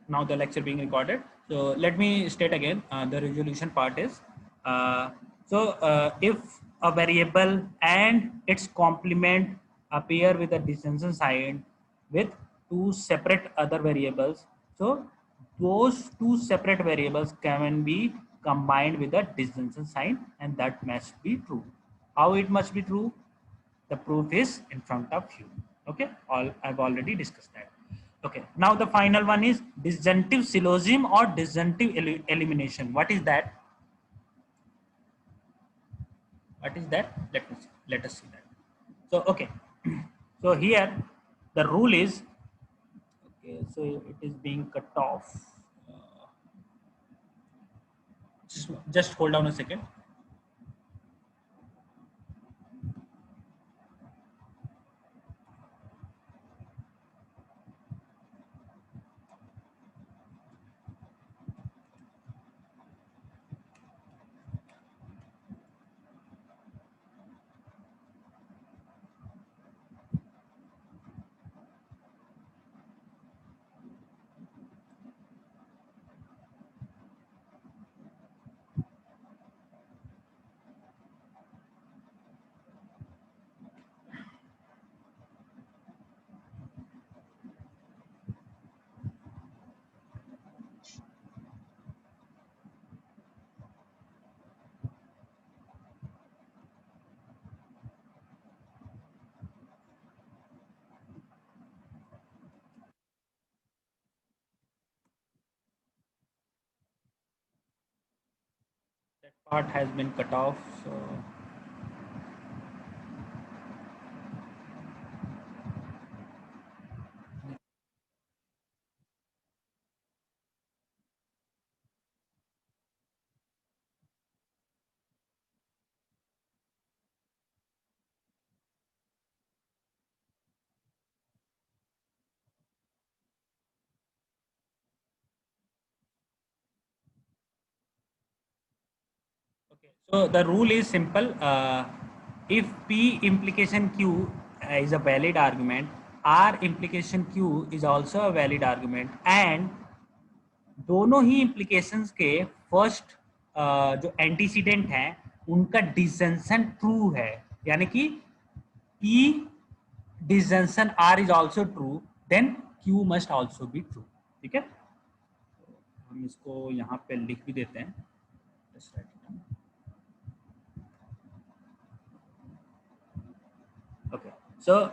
now the lecture being recorded. So let me state again, the resolution part is, if a variable and its complement appear with a disjunction sign with two separate other variables, so those two separate variables can be combined with a disjunction sign, and that must be true. How it must be true? The proof is in front of you. Okay, all I've already discussed that. Okay, now the final one is disjunctive syllogism or disjunctive elimination. What is that? What is that? Let me see. Let us see that. So okay, so here the rule is, okay, so it is being cut off. Just hold on a second. That part has been cut off. So okay, so the rule is simple. If P implication Q is a valid argument, R implication Q is also a valid argument, and दोनों ही implications के first जो antecedent हैं उनका disjunction true है, यानी कि P disjunction R is also true, then Q must also be true. ठीक है, हम इसको यहाँ पे लिख भी देते हैं. Just write it down. Okay, so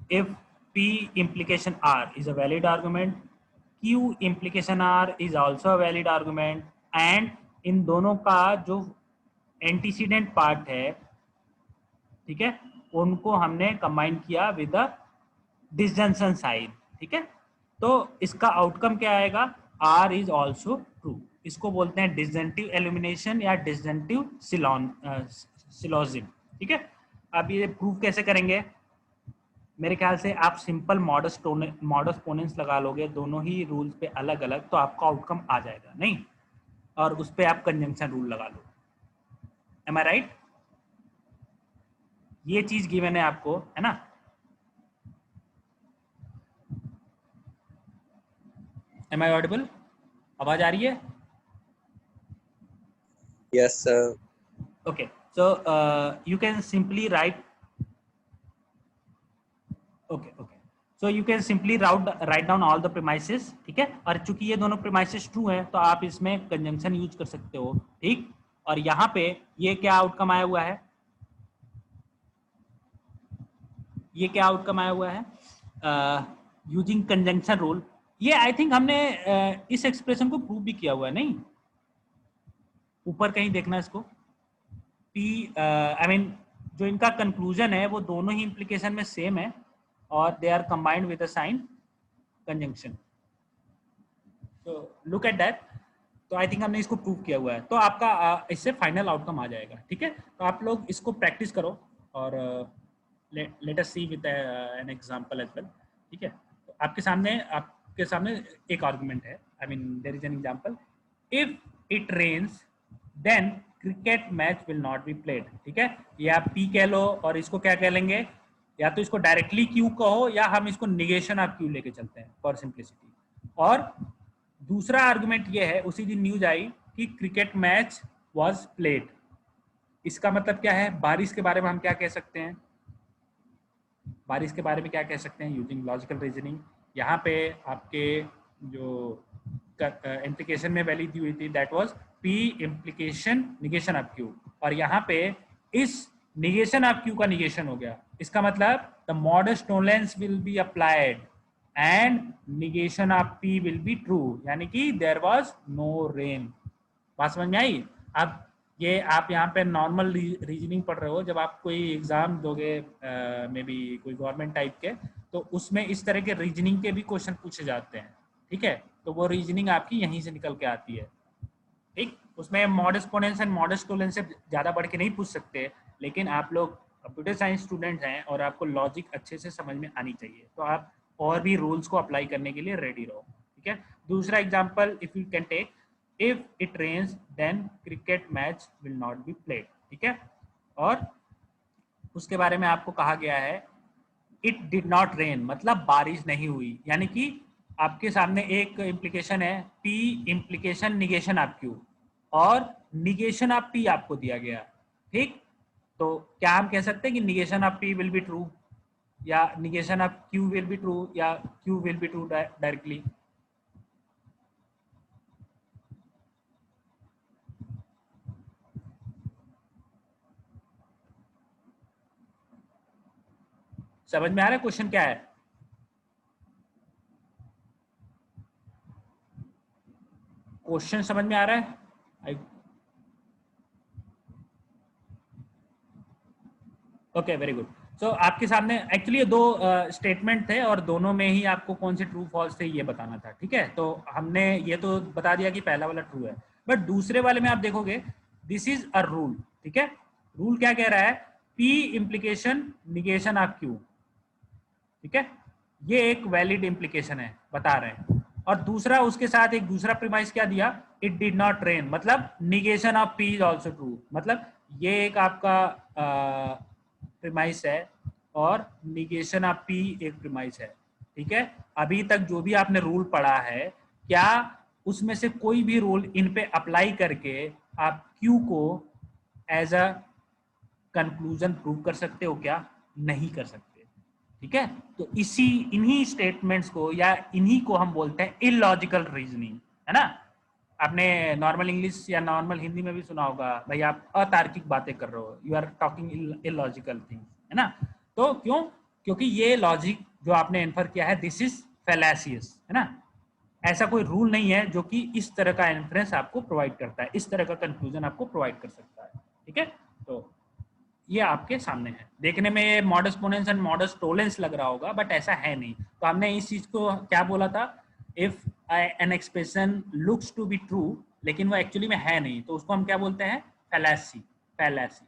if P implication R is a valid argument, Q implication R is also a valid argument, and इन दोनों का जो एंटीसीडेंट पार्ट है, ठीक है, उनको हमने कंबाइन किया विद द डिसजंक्शन साइन. ठीक है, तो इसका आउटकम क्या आएगा? R is also true. इसको बोलते हैं डिसजंक्टिव एलिमिनेशन या डिसजंक्टिव सिलोजिम. ठीक है, अब ये प्रूव कैसे करेंगे? मेरे ख्याल से आप सिंपल मॉडस पोनेंस लगा लोगे, दोनों ही रूल्स पे अलग अलग, तो आपका आउटकम आ जाएगा नहीं, और उस पे आप कंजंक्शन रूल लगा लो. एम आई राइट? ये चीज गिवन है आपको, है ना? Am I audible? आवाज आ रही है? Yes, sir. Okay, so you can simply write. Okay, so you can simply write down all the premises. ठीक है, और चूंकि ये दोनों premises ट्रू हैं तो आप इसमें कंजंक्शन यूज कर सकते हो. ठीक, और यहाँ पे ये क्या आउटकम आया हुआ है? ये क्या आउटकम आया हुआ है? Using conjunction rule. ये आई थिंक हमने इस एक्सप्रेशन को प्रूव भी किया हुआ है, नहीं? ऊपर कहीं देखना इसको. P आई मीन जो इनका कंक्लूजन है वो दोनों ही इम्प्लीकेशन में सेम है, और they are combined with a sign conjunction. तो लुक एट दैट. तो आई थिंक हमने इसको प्रूव किया हुआ है, तो आपका इससे फाइनल आउटकम आ जाएगा. ठीक है, तो आप लोग इसको प्रैक्टिस करो, और let us see with an example as well. ठीक है, तो आपके सामने एक आर्गुमेंट है. I mean there is an example. If it rains then cricket match will not be played. ठीक है, या पी कह लो, और इसको क्या कह लेंगे? या तो इसको डायरेक्टली क्यू कहो, या हम इसको निगेशन ऑफ क्यू लेके चलते हैं फॉर सिंप्लिसिटी. और दूसरा आर्गुमेंट ये है, उसी दिन न्यूज आई कि क्रिकेट मैच वाज प्लेड। इसका मतलब क्या है? बारिश के बारे में हम क्या कह सकते हैं? बारिश के बारे में क्या कह सकते हैं यूजिंग लॉजिकल रीजनिंग? यहाँ पे आपके जो इम्प्लीकेशन में वैल्यू दी हुई थी that was p implication negation of q, और यहाँ पे इस निगेशन ऑफ क्यू का निगेशन हो गया। इसका मतलब the modus tollens will be applied and negation of p will be true, यानी कि देयर वाज नो रेन। बात समझ में आई? अब ये आप यहाँ पे नॉर्मल रीजनिंग पढ़ रहे हो, जब आप कोई एग्जाम दोगे मे बी कोई गवर्नमेंट टाइप के, तो उसमें इस तरह के रीजनिंग के भी क्वेश्चन पूछे जाते हैं, ठीक है? तो वो रीजनिंग आपकी यहीं से निकल के आती है, ठीक? उसमें मॉडस पोनेंस एंड मॉडस टोलेंस से ज़्यादा बढ़ के नहीं पूछ सकते, लेकिन आप लोग कंप्यूटर साइंस स्टूडेंट्स हैं और आपको लॉजिक अच्छे से समझ में आनी चाहिए, तो आप और भी रूल्स को अप्लाई करने के लिए रेडी रहो, ठीक है? दूसरा example if you can take, if it rains then cricket match will not be played, ठीक है? और उसके बारे में आपको कहा गया है it did not rain, मतलब बारिश नहीं हुई, यानी कि आपके सामने एक इम्प्लीकेशन है P implication negation of Q, और निगेशन ऑफ P आपको दिया गया, ठीक? तो क्या हम कह सकते हैं कि negation of P will be true, या negation of Q will be true, या Q will be true directly? समझ में आ रहा है क्वेश्चन क्या है? क्वेश्चन समझ में आ रहा है? Okay, very good. सो आपके सामने एक्चुअली दो स्टेटमेंट थे और दोनों में ही आपको कौन से ट्रू फॉल्स थे ये बताना था, ठीक है? तो हमने ये तो बता दिया कि पहला वाला ट्रू है, बट दूसरे वाले में आप देखोगे दिस इज अ रूल, ठीक है? रूल क्या कह रहा है? P implication negation of Q, ठीक है? ये एक वैलिड इम्प्लीकेशन है, बता रहे हैं। और दूसरा उसके साथ एक दूसरा प्रीमाइस क्या दिया? इट डिड नॉट रेन, मतलब negation of P is also true, मतलब ये एक आपका प्रीमाइस है और निगेशन ऑफ पी एक प्रीमाइस है, ठीक है? अभी तक जो भी आपने रूल पढ़ा है, क्या उसमें से कोई भी रूल इन पे अप्लाई करके आप क्यू को एज अ कंक्लूजन प्रूव कर सकते हो क्या? नहीं कर सकते, ठीक है? तो इन्हीं स्टेटमेंट्स को या इन्हीं को हम बोलते हैं इलॉजिकल रीजनिंग, है ना? आपने नॉर्मल इंग्लिश या नॉर्मल हिंदी में भी सुना होगा, भाई आप अतार्किक बातें कर रहे हो, you are talking illogical things, है ना? तो क्यों? क्योंकि ये लॉजिक जो आपने इन्फर किया है दिस इज फैलासियस, है ना? ऐसा कोई रूल नहीं है जो कि इस तरह का इन्फ्रेंस आपको प्रोवाइड करता है, इस तरह का कंक्लूजन आपको प्रोवाइड कर सकता है, ठीक है? तो ये आपके सामने है। देखने में ये मॉडस पोनेंस एंड मॉडस टोलेंस लग रहा होगा, बट ऐसा है नहीं। तो हमने इस चीज को क्या बोला था? If an expression looks to be true लेकिन वो एक्चुअली में है नहीं, तो उसको हम क्या बोलते हैं? फैलासी। फैलासी,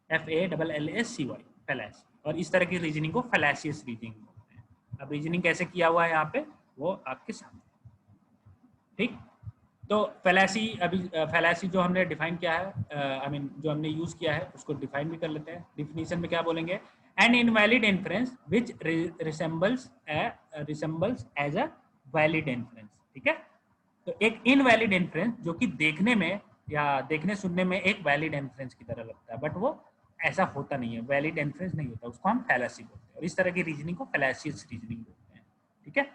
FALLACY, फैलासी। और इस तरह की रीजनिंग को फैलासियस रीजनिंग बोलते हैं। अब रीजनिंग कैसे किया हुआ है यहाँ पे, वो आपके सामने, ठीक? तो फैलासी, अभी फैलासी जो हमने डिफाइन किया है, आई मीन जो हमने यूज किया है उसको डिफाइन भी कर लेते हैं। डिफिनीशन में क्या बोलेंगे? An invalid inference which resembles as a valid inference, ठीक है? तो एक इनवैलिड इन्फ्रेंस जो कि देखने में या देखने सुनने में एक वैलिड इन्फ्रेंस की तरह लगता है, बट वो ऐसा होता नहीं है, वैलिड इन्फ्रेंस नहीं होता, उसको हम फैलासी बोलते हैं। और इस तरह की रीजनिंग को फैलासियस रीजनिंग बोलते हैं, ठीक है?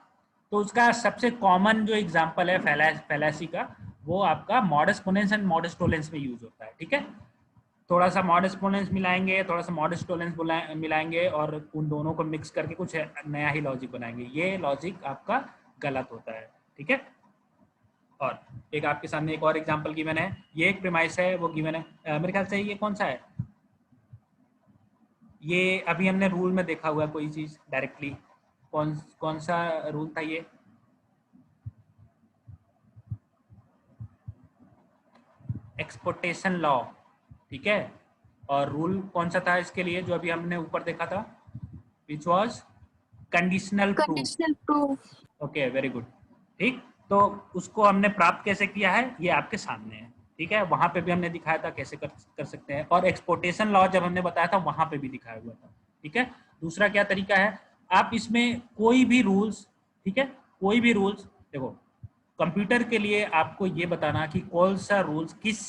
तो उसका सबसे कॉमन जो एग्जांपल है फैलासी का, वो आपका मॉडस पोनेंस एंड मॉडस टोलेंस में यूज होता है, ठीक है? थोड़ा सा मॉडस पोनेंस मिलाएंगे, थोड़ा सा मॉडस टोलेंस मिलाएंगे और उन दोनों को मिक्स करके कुछ नया ही लॉजिक बनाएंगे। ये लॉजिक आपका गलत होता है, ठीक है? और एक आपके सामने एक और एग्जांपल गिवन है, ये एक प्रीमाइस है, वो गिवन है, मेरे ख्याल से ये कौन सा है? ये अभी हमने रूल में देखा हुआ कोई चीज डायरेक्टली, कौन कौन सा रूल था ये? एक्सपोर्टेशन लॉ, ठीक है? और रूल कौन सा था इसके लिए जो अभी हमने ऊपर देखा था? Which was conditional proof. Conditional proof. Okay, very good, ठीक? तो उसको हमने प्राप्त कैसे किया है, ये आपके सामने है, ठीक है? वहां पे भी हमने दिखाया था कैसे कर सकते हैं, और एक्सपोर्टेशन लॉ जब हमने बताया था वहां पे भी दिखाया हुआ था, ठीक है? दूसरा क्या तरीका है? आप इसमें कोई भी रूल्स, ठीक है, कोई भी रूल्स, देखो कंप्यूटर के लिए आपको ये बताना कि कौन सा रूल्स किस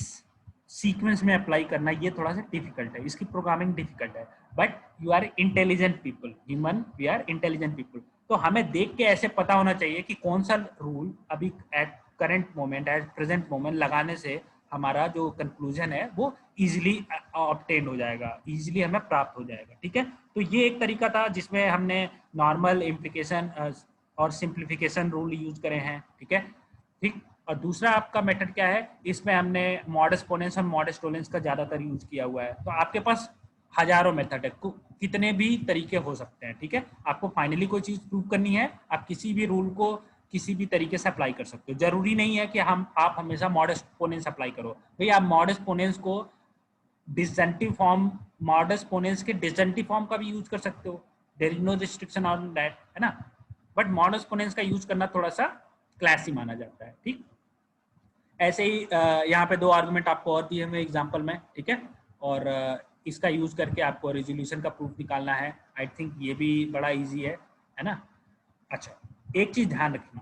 सीक्वेंस में अप्लाई करना, ये थोड़ा सा डिफिकल्ट है, इसकी प्रोग्रामिंग डिफिकल्ट है, but you are intelligent people, human we are intelligent people, तो हमें देख के ऐसे पता होना चाहिए कि कौन सा रूल अभी at current moment at present moment लगाने से हमारा जो कंक्लूजन है वो इजीली ऑब्टेन हो जाएगा, इजीली हमें प्राप्त हो जाएगा। ठीक है, तो ये एक तरीका था जिसमें हमने नॉर्मल इम्प्लीकेशन और सिंप्लीफिकेशन रूल यूज करे हैं। ठीक है, ठीक। और दूसरा आपका मेथड क्या है, इसमें हमने मॉडस पोनेंस और मॉडस टोलेंस का ज्यादातर यूज किया हुआ है। तो आपके पास हजारों मेथड है, कितने भी तरीके हो सकते हैं। ठीक है, आपको फाइनली कोई चीज प्रूव करनी है, आप किसी भी रूल को किसी भी तरीके से अप्लाई कर सकते हो। जरूरी नहीं है कि आप हमेशा मॉडस पोनेंस अप्लाई करो। भाई आप मॉडस पोनेंस को डिसजेंटिव फॉर्म, मॉडस पोनेंस के डिसजेंटिव फॉर्म का भी यूज कर सकते हो, there is no restriction on that, है ना। बट मॉडस पोनेंस का यूज करना थोड़ा सा क्लासी माना जाता है। ठीक, ऐसे ही यहाँ पे दो आर्गुमेंट आपको और दिए हुए एग्जांपल में। ठीक है, और इसका यूज करके आपको रेजोल्यूशन का प्रूफ निकालना है। आई थिंक ये भी बड़ा इजी है ना। अच्छा, एक चीज ध्यान रखना,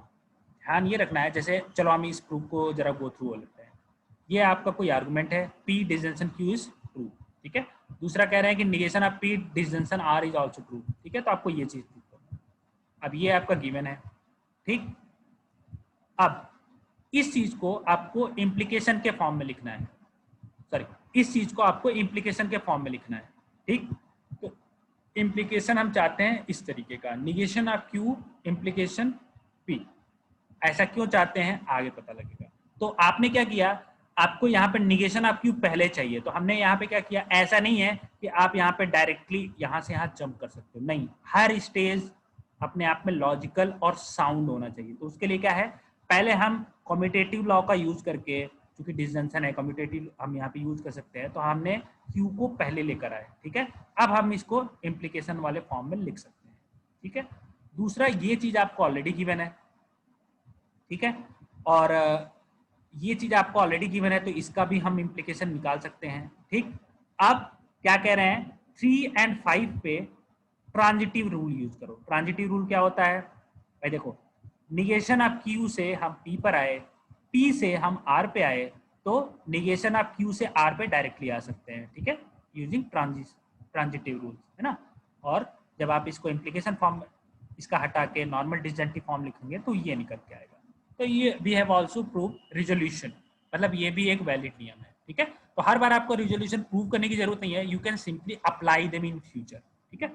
ध्यान ये रखना है, जैसे चलो हम इस प्रूफ को जरा गो थ्रू हो लेते हैं। ये आपका कोई आर्गुमेंट है, P disjunction Q is true. ठीक है, दूसरा कह रहे हैं कि negation of P disjunction R is also true. ठीक है, तो आपको ये चीज प्रूफ करना है। अब ये आपका गिवन है। ठीक, अब इस चीज को आपको इम्प्लीकेशन के फॉर्म में लिखना है, सॉरी, इस चीज को आपको इम्प्लीकेशन के फॉर्म में लिखना है। ठीक, तो इम्प्लीकेशन हम चाहते हैं इस तरीके का, negation of Q implication P. ऐसा क्यों चाहते हैं आगे पता लगेगा। तो आपने क्या किया, आपको यहाँ पे निगेशन ऑफ क्यू पहले चाहिए, तो हमने यहाँ पे क्या किया, ऐसा नहीं है कि आप यहाँ पे डायरेक्टली यहाँ से यहाँ जंप कर सकते हो, नहीं, हर स्टेज अपने आप में लॉजिकल और साउंड होना चाहिए। तो उसके लिए क्या है, पहले हम कम्यूटेटिव लॉ का यूज करके, क्योंकि डिसजंक्शन है, कम्यूटेटिव हम यहाँ पे यूज कर सकते हैं, तो हमने क्यू को पहले लेकर आए। ठीक है, अब हम इसको इम्प्लीकेशन वाले फॉर्म में लिख सकते हैं। ठीक है, दूसरा ये चीज आपको ऑलरेडी गिवन है। ठीक है, और ये चीज आपको ऑलरेडी गिवन है, तो इसका भी हम इम्प्लीकेशन निकाल सकते हैं। ठीक, अब क्या कह रहे हैं, 3 और 5 पे ट्रांजिटिव रूल यूज करो। ट्रांजिटिव रूल क्या होता है भाई, देखो, निगेशन ऑफ क्यू से हम पी पर आए, पी से हम आर पे आए, तो निगेशन ऑफ क्यू से आर पे डायरेक्टली आ सकते हैं। ठीक है, यूजिंग ट्रांजिटिव रूल, है ना। और जब आप इसको इम्प्लीकेशन फॉर्म, इसका हटा के नॉर्मल डिसजंक्टिव फॉर्म लिखेंगे तो ये निकल के आएगा। तो ये we have also prove resolution, मतलब ये भी एक वैलिड नियम है। ठीक है, तो हर बार आपको रिजोल्यूशन प्रूव करने की जरूरत नहीं है, you can simply apply them in future. ठीक है,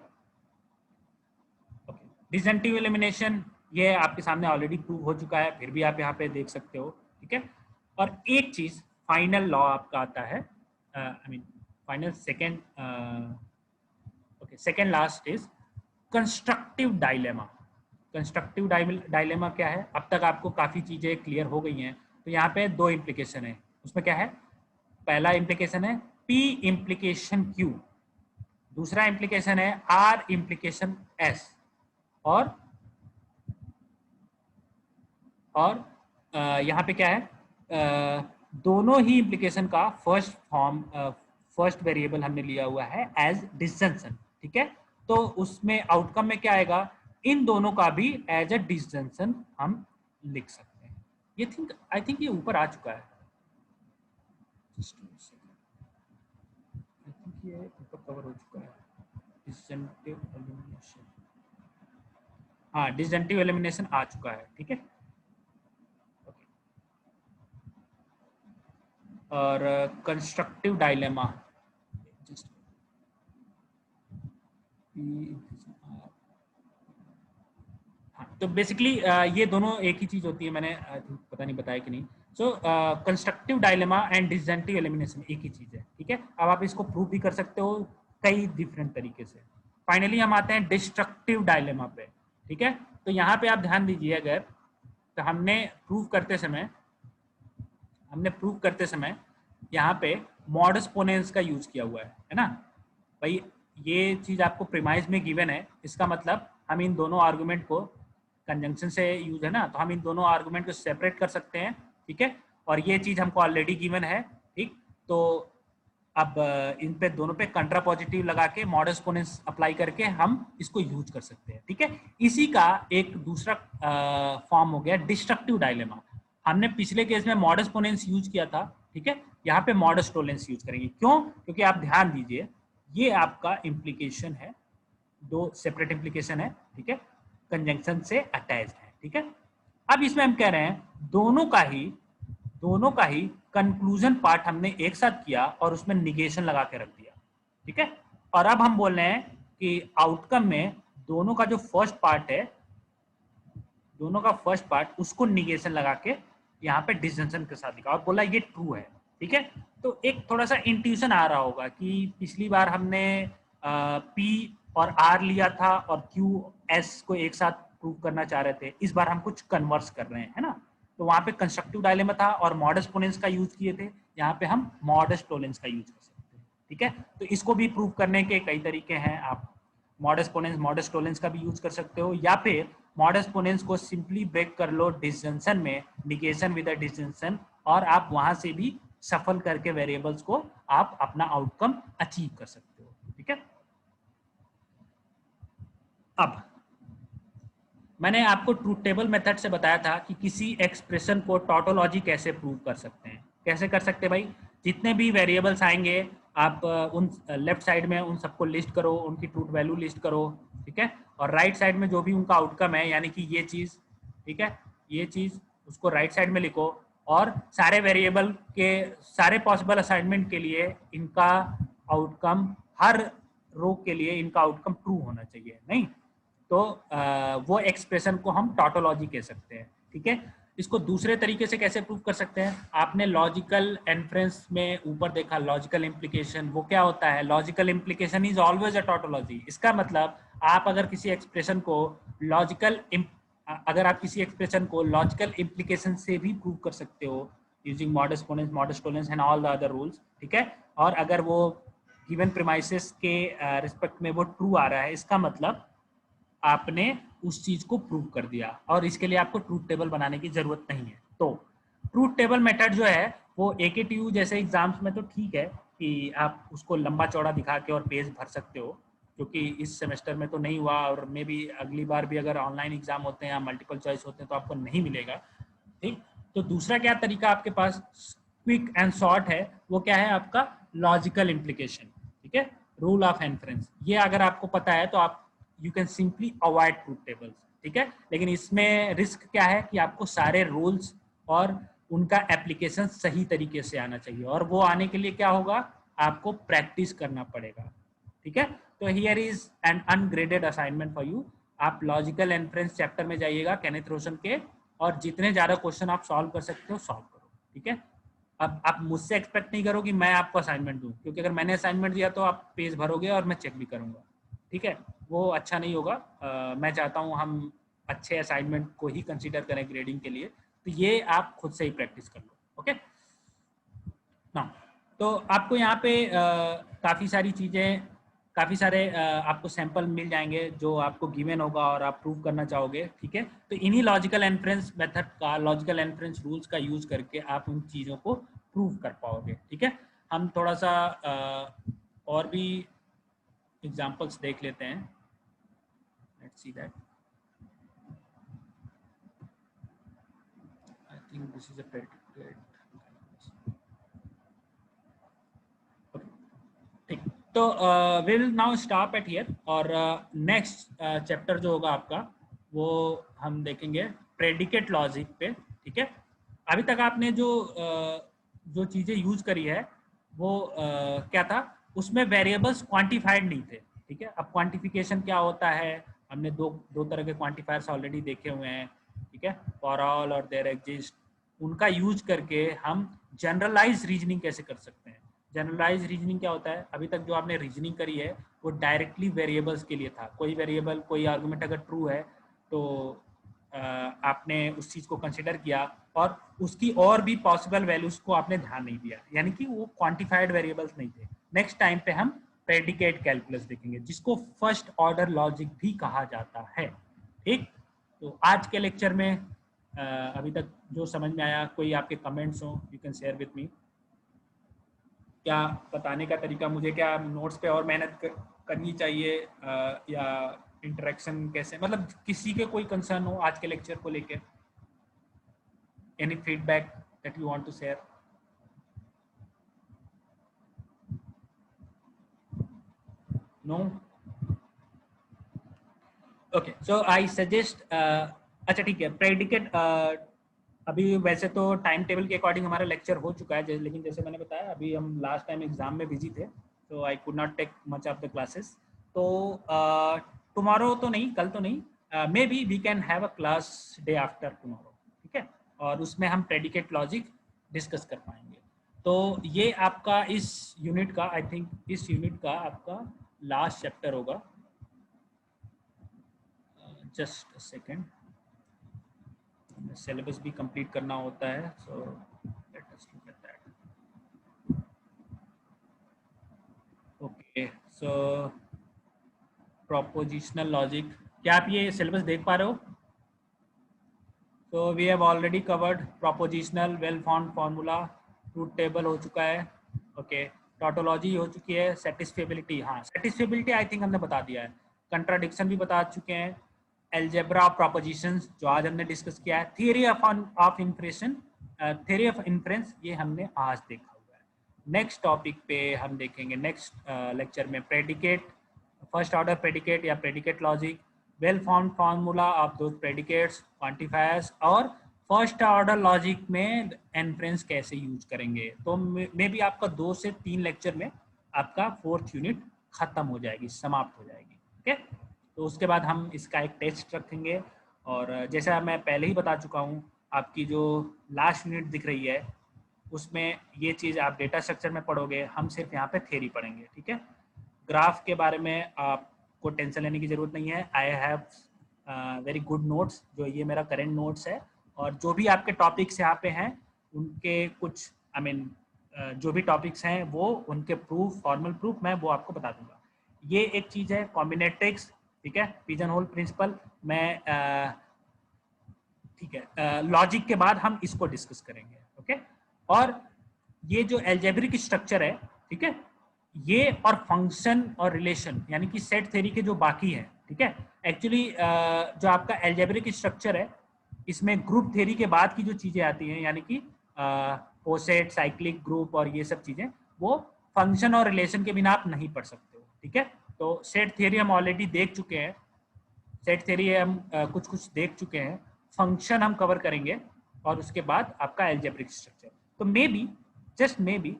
डिसजंक्टिव एलिमिनेशन ये आपके सामने ऑलरेडी प्रूव हो चुका है, फिर भी आप यहाँ पे देख सकते हो। ठीक है, और एक चीज फाइनल लॉ आपका आता है, I mean final second, okay, second last is constructive dilemma. Constructive dilemma क्या है, अब तक आपको काफी चीजें क्लियर हो गई हैं। तो यहाँ पे दो इम्प्लीकेशन है, उसमें क्या है, पहला इम्प्लीकेशन है पी इम्प्लीकेशन क्यू, दूसरा इम्प्लीकेशन है आर इम्प्लीकेशन एस, और यहाँ पे क्या है, दोनों ही इम्प्लीकेशन का फर्स्ट फॉर्म, फर्स्ट वेरिएबल हमने लिया हुआ है एज डिसजंक्शन। ठीक है, तो उसमें आउटकम में क्या आएगा, इन दोनों का भी एज अ डिसजंक्शन हम लिख सकते हैं। ये आई थिंक ये ऊपर आ चुका है, आई थिंक ये ऊपर कवर हो चुका है, डिसजंक्टिव एलिमिनेशन, हाँ, डिसजंक्टिव एलिमिनेशन आ चुका है। ठीक है, और कंस्ट्रक्टिव डायलेमा, हाँ, तो बेसिकली ये दोनों एक ही चीज होती है, मैंने पता नहीं बताया कि नहीं। सो कंस्ट्रक्टिव डायलेमा एंड डिसजंक्टिव एलिमिनेशन एक ही चीज है। ठीक है, अब आप इसको प्रूव भी कर सकते हो कई डिफरेंट तरीके से। फाइनली हम आते हैं डिस्ट्रक्टिव डायलेमा पे। ठीक है, तो यहाँ पे आप ध्यान दीजिए, अगर तो हमने प्रूव करते समय यहाँ पे मॉडस पोनेंस का यूज किया हुआ है ना भाई। ये चीज आपको प्रीमाइज में गिवन है, इसका मतलब हम इन दोनों आर्गुमेंट को, कंजंक्शन से यूज है ना, तो हम इन दोनों आर्गुमेंट को सेपरेट कर सकते हैं। ठीक है, और ये चीज हमको ऑलरेडी गिवन है। ठीक, तो अब इन पे दोनों पे कंट्रा पॉजिटिव लगा के मॉडस पोनेंस अप्लाई करके हम इसको यूज कर सकते हैं, ठीक है। इसी का एक दूसरा फॉर्म हो गया डिस्ट्रक्टिव डायलेमा। हमने पिछले केस में मॉडस पोनेंस यूज किया था, ठीक है, यहाँ पे मॉडस टोलेंस यूज करेंगे। क्यों? क्योंकि आप ध्यान दीजिए ये आपका इम्प्लीकेशन है, दो सेपरेट इम्प्लीकेशन है, ठीक है, कंजंक्शन से अटैच है, ठीक है। अब इसमें हम कह रहे हैं दोनों का ही कंक्लूजन पार्ट हमने एक साथ किया और उसमें निगेशन लगा के रख दिया, ठीक है। और अब हम बोल रहे हैं कि आउटकम में दोनों का जो फर्स्ट पार्ट है, दोनों का फर्स्ट पार्ट उसको निगेशन लगा के यहाँ पे डिसजंक्शन के साथ लिखा और बोला ये ट्रू है, ठीक है। तो एक थोड़ा सा इंट्यूशन आ रहा होगा कि पिछली बार हमने P और R लिया था और Q S को एक साथ प्रूव करना चाह रहे थे, इस बार हम कुछ कन्वर्स कर रहे हैं, है ना। तो वहां पे कंस्ट्रक्टिव डायलेमा था और मॉडस पोनेंस का यूज किए थे, यहाँ पे हम मॉडस टोलेंस का यूज कर सकते हैं, ठीक है। तो इसको भी प्रूव करने के कई तरीके हैं, आप मॉडस पोनेंस मॉडस टोलेंस का भी यूज कर सकते हो, या फिर मॉडस पोनेंस को सिंपली ब्रेक कर लो डिसजंक्शन में, निगेशन विद डिसजंक्शन, और आप वहां से भी सफल करके वेरिएबल्स को आप अपना आउटकम अचीव कर सकते हो, ठीक है। अब मैंने आपको ट्रूथ टेबल मेथड से बताया था कि किसी एक्सप्रेशन को टोटोलॉजी कैसे प्रूव कर सकते हैं। कैसे कर सकते हैं भाई? जितने भी वेरिएबल्स आएंगे आप उन लेफ्ट साइड में उन सबको लिस्ट करो, उनकी ट्रूथ वैल्यू लिस्ट करो, ठीक है। और राइट साइड में जो भी उनका आउटकम है, यानी कि ये चीज़, ठीक है, ये चीज़ उसको राइट साइड में लिखो, और सारे वेरिएबल के सारे पॉसिबल असाइनमेंट के लिए इनका आउटकम, हर रो के लिए इनका आउटकम ट्रू होना चाहिए, नहीं तो वो एक्सप्रेशन को हम टोटोलॉजी कह सकते हैं, ठीक है। इसको दूसरे तरीके से कैसे प्रूव कर सकते हैं? आपने लॉजिकल इन्फ्रेंस में ऊपर देखा लॉजिकल इम्प्लीकेशन, वो क्या होता है? Logical implication is always a tautology. इसका मतलब आप अगर किसी एक्सप्रेशन को लॉजिकल इम्प्लीकेशन से भी प्रूव कर सकते हो using modus ponens, modus tollens and all the other rules, ठीक है। और अगर वो गिवन प्रीमाइसेस के रिस्पेक्ट में वो ट्रू आ रहा है, इसका मतलब आपने उस चीज को प्रूव कर दिया, और इसके लिए आपको ट्रूथ टेबल बनाने की जरूरत नहीं है। तो ट्रूथ टेबल मेथड जो है वो AKTU जैसे एग्जाम्स में तो ठीक है कि आप उसको लंबा चौड़ा दिखा के और पेज भर सकते हो, जो कि इस सेमेस्टर में तो नहीं हुआ, और मे भी अगली बार भी अगर ऑनलाइन एग्जाम होते हैं या मल्टीपल चॉइस होते हैं तो आपको नहीं मिलेगा, ठीक। तो दूसरा क्या तरीका आपके पास क्विक एंड शॉर्ट है, वो क्या है? आपका लॉजिकल इम्प्लीकेशन, ठीक है, रूल ऑफ इन्फ्रेंस। ये अगर आपको पता है तो आप you can simply avoid truth tables, ठीक है। लेकिन इसमें रिस्क क्या है कि आपको सारे रूल्स और उनका एप्लीकेशन सही तरीके से आना चाहिए, और वो आने के लिए क्या होगा? आपको प्रैक्टिस करना पड़ेगा, ठीक है। तो here is an ungraded assignment for you. आप लॉजिकल इन्फ्रेंस चैप्टर में जाइएगा केनेथ रोशन के, और जितने ज़्यादा क्वेश्चन आप सॉल्व कर सकते हो सॉल्व करो, ठीक है। अब आप मुझसे एक्सपेक्ट नहीं करो कि मैं आपको असाइनमेंट दूं, क्योंकि अगर मैंने असाइनमेंट दिया तो आप पेज भरोगे और मैं चेक भी करूंगा, ठीक है, वो अच्छा नहीं होगा। मैं चाहता हूं हम अच्छे असाइनमेंट को ही कंसीडर करें ग्रेडिंग के लिए, तो ये आप खुद से ही प्रैक्टिस कर लो, ओके ना। तो आपको यहाँ पे काफ़ी सारे आपको सैंपल मिल जाएंगे जो आपको गिवन होगा और आप प्रूव करना चाहोगे, ठीक है। तो इन्हीं लॉजिकल इन्फ्रेंस मेथड का, लॉजिकल इन्फ्रेंस रूल्स का यूज करके आप उन चीज़ों को प्रूव कर पाओगे, ठीक है। हम थोड़ा सा और भी एग्जांपल्स देख लेते हैं। Let's see that. I think this is a predicted. ठीक, तो will now stop at here, और नेक्स्ट चैप्टर जो होगा आपका वो हम देखेंगे प्रेडिकेट लॉजिक पे, ठीक है। अभी तक आपने जो चीज़ें यूज करी है वो क्या था? उसमें वेरिएबल्स क्वांटिफाइड नहीं थे, ठीक है। अब क्वांटिफिकेशन क्या होता है? हमने दो तरह के क्वांटिफायर्स ऑलरेडी देखे हुए हैं, ठीक है, फॉर ऑल और देयर एग्जिस्ट। उनका यूज करके हम जनरलाइज रीजनिंग कैसे कर सकते हैं? जनरलाइज रीजनिंग क्या होता है? अभी तक जो आपने रीजनिंग करी है वो डायरेक्टली वेरिएबल्स के लिए था। कोई वेरिएबल, कोई आर्गुमेंट अगर ट्रू है तो आपने उस चीज़ को कंसिडर किया, और उसकी और भी पॉसिबल वैल्यूज को आपने ध्यान नहीं दिया, यानी कि वो क्वांटिफाइड वेरिएबल्स नहीं थे। नेक्स्ट टाइम पे हम प्रेडिकेट कैलकुलस देखेंगे, जिसको फर्स्ट ऑर्डर लॉजिक भी कहा जाता है, ठीक। तो आज के लेक्चर में अभी तक जो समझ में आया, कोई आपके कमेंट्स हो, you can share with me. क्या बताने का तरीका, मुझे क्या नोट्स पे और मेहनत करनी चाहिए या इंटरेक्शन कैसे, मतलब किसी के कोई कंसर्न हो आज के लेक्चर को लेके, any feedback that you want to share? No? Okay, so I suggest, अच्छा ठीक है, प्रेडिकेट अभी वैसे तो टाइम टेबल के अकॉर्डिंग हमारा लेक्चर हो चुका है, लेकिन जैसे मैंने बताया अभी हम लास्ट टाइम एग्जाम में बिजी थे, तो I could not take much of the classes. तो टुमारो तो नहीं, कल तो नहीं, maybe we can have a class day after tomorrow, ठीक है, और उसमें हम प्रेडिकेट लॉजिक डिस्कस कर पाएंगे। तो ये आपका इस यूनिट का, आई थिंक इस यूनिट का आपका लास्ट चैप्टर होगा। जस्ट अ सेकेंड, सिलेबस भी कंप्लीट करना होता है, so let us look at that. Okay, so propositional logic, क्या आप ये सिलेबस देख पा रहे हो? So we have already covered propositional, well found formula, truth table हो चुका है, ओके, टोटोलॉजी हो चुकी है, सेटिस्फेबिलिटी, हाँ सेटिस्फेबिलिटी आई थिंक हमने बता दिया है, कंट्राडिक्शन भी बता चुके हैं, एल्जेब्रा ऑफ प्रोपोजिशंस जो आज हमने डिस्कस किया है, theory of inference, theory of inference, ये हमने आज देखा हुआ है। नेक्स्ट टॉपिक पे हम देखेंगे नेक्स्ट लेक्चर में प्रेडिकेट, फर्स्ट ऑर्डर प्रेडिकेट या predicate logic, well found formula of those predicates, quantifiers, और फर्स्ट ऑर्डर लॉजिक में इन्फ्रेंस कैसे यूज करेंगे। तो मे बी आपका 2 से 3 लेक्चर में आपका 4th यूनिट खत्म हो जाएगी, समाप्त हो जाएगी, ठीक है। तो उसके बाद हम इसका एक टेस्ट रखेंगे, और जैसा मैं पहले ही बता चुका हूँ, आपकी जो लास्ट यूनिट दिख रही है उसमें ये चीज़ आप डेटा स्ट्रक्चर में पढ़ोगे, हम सिर्फ यहाँ पे थ्योरी पढ़ेंगे, ठीक है। ग्राफ के बारे में आपको टेंशन लेने की ज़रूरत नहीं है, I have very good notes, जो ये मेरा करेंट नोट्स है, और जो भी आपके टॉपिक्स यहाँ पे हैं उनके कुछ आई मीन जो भी टॉपिक्स हैं वो उनके प्रूफ, फॉर्मल प्रूफ मैं वो आपको बता दूंगा। ये एक चीज़ है कॉम्बिनेट्रिक्स, ठीक है, पिजन होल प्रिंसिपल, मैं ठीक है, लॉजिक के बाद हम इसको डिस्कस करेंगे, ओके। और ये जो एल्जेब्रिक स्ट्रक्चर है, ठीक है, ये और फंक्शन और रिलेशन यानी कि सेट थ्योरी के जो बाकी है, ठीक है, एक्चुअली जो आपका एल्जेब्रिक स्ट्रक्चर है इसमें ग्रुप थ्योरी के बाद की जो चीजें आती हैं, यानी कि पोसेट, साइक्लिक ग्रुप और ये सब चीजें, वो फंक्शन और रिलेशन के बिना आप नहीं पढ़ सकते हो, ठीक है। तो सेट थ्योरी हम ऑलरेडी देख चुके हैं, सेट थ्योरी हम कुछ कुछ देख चुके हैं, फंक्शन हम कवर करेंगे, और उसके बाद आपका एल्जेब्रिक स्ट्रक्चर। तो may be, just may be,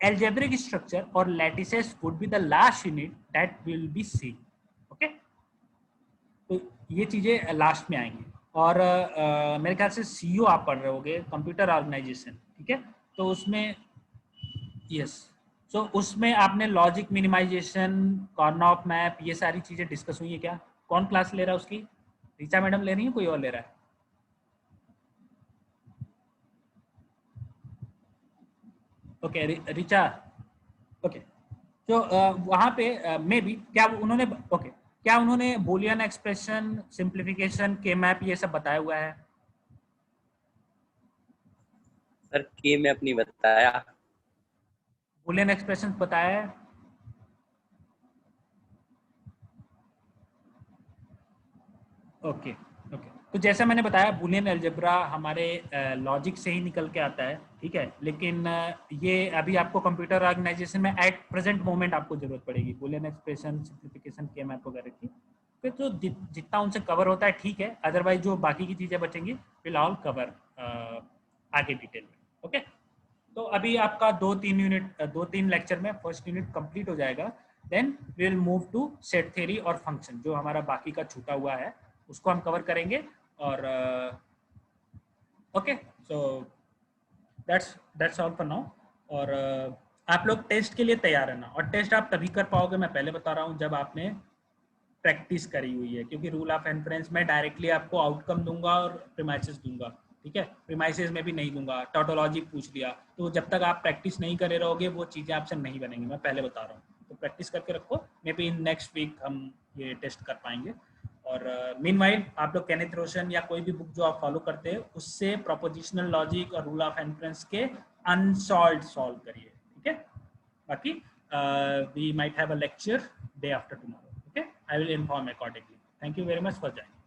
algebraic structure or lattices would be the last unit that will be seen, okay। तो ये चीजें लास्ट में आएंगी, और मेरे ख्याल से सीईओ आप पढ़ रहे होगे, कंप्यूटर ऑर्गेनाइजेशन, ठीक है, तो उसमें यस, सो उसमें आपने लॉजिक मिनिमाइजेशन, कॉर्नऑफ मैप, ये सारी चीजें डिस्कस हुई है क्या? कौन क्लास ले रहा है उसकी? रीचा मैडम ले रही है, कोई और ले रहा है? Okay, Richa, okay. तो वहाँ पे मे बी क्या उन्होंने, ओके, क्या उन्होंने बूलियन एक्सप्रेशन, सिंप्लीफिकेशन, के मैप, ये सब बताया हुआ है? सर के मैप नहीं बताया, बूलियन एक्सप्रेशन बताया है? ओके, ओके, तो जैसा मैंने बताया बूलियन अलजेब्रा हमारे लॉजिक से ही निकल के आता है, ठीक है, लेकिन ये अभी आपको कंप्यूटर ऑर्गेनाइजेशन में एट प्रेजेंट मोमेंट आपको जरूरत पड़ेगी बूलियन एक्सप्रेशन, सिंप्लीफिकेशन, के मैप वगैरह की। फिर तो जितना उनसे कवर होता है ठीक है, अदरवाइज जो बाकी की चीजें बचेंगी विल ऑल कवर आगे डिटेल में, ओके। तो अभी आपका 2-3 लेक्चर में फर्स्ट यूनिट कंप्लीट हो जाएगा, then we will move to set theory और फंक्शन, जो हमारा बाकी का छूटा हुआ है उसको हम कवर करेंगे, और okay, so that's all for now. और आप लोग टेस्ट के लिए तैयार रहना, और टेस्ट आप तभी कर पाओगे, मैं पहले बता रहा हूँ, जब आपने प्रैक्टिस करी हुई है, क्योंकि रूल ऑफ इन्फ्रेंस में डायरेक्टली आपको आउटकम दूंगा और प्रीमाइसेस दूंगा, ठीक है, प्रीमाइसेस में भी नहीं दूंगा, टोटोलॉजी पूछ लिया, तो जब तक आप प्रैक्टिस नहीं करे रहोगे वो चीज़ें आपसे नहीं बनेंगी, मैं पहले बता रहा हूँ। तो प्रैक्टिस करके रखो, maybe in next week हम ये टेस्ट कर पाएंगे। और मीनवाइल आप लोग केनेथ रोशन या कोई भी बुक जो आप फॉलो करते हैं उससे प्रोपोजिशनल लॉजिक और रूल ऑफ इन्फ्रेंस के अनसॉल्व्ड सॉल्व करिए, ठीक है। बाकी we might have a lecture day after tomorrow. Okay, I will inform accordingly. Thank you very much for joining.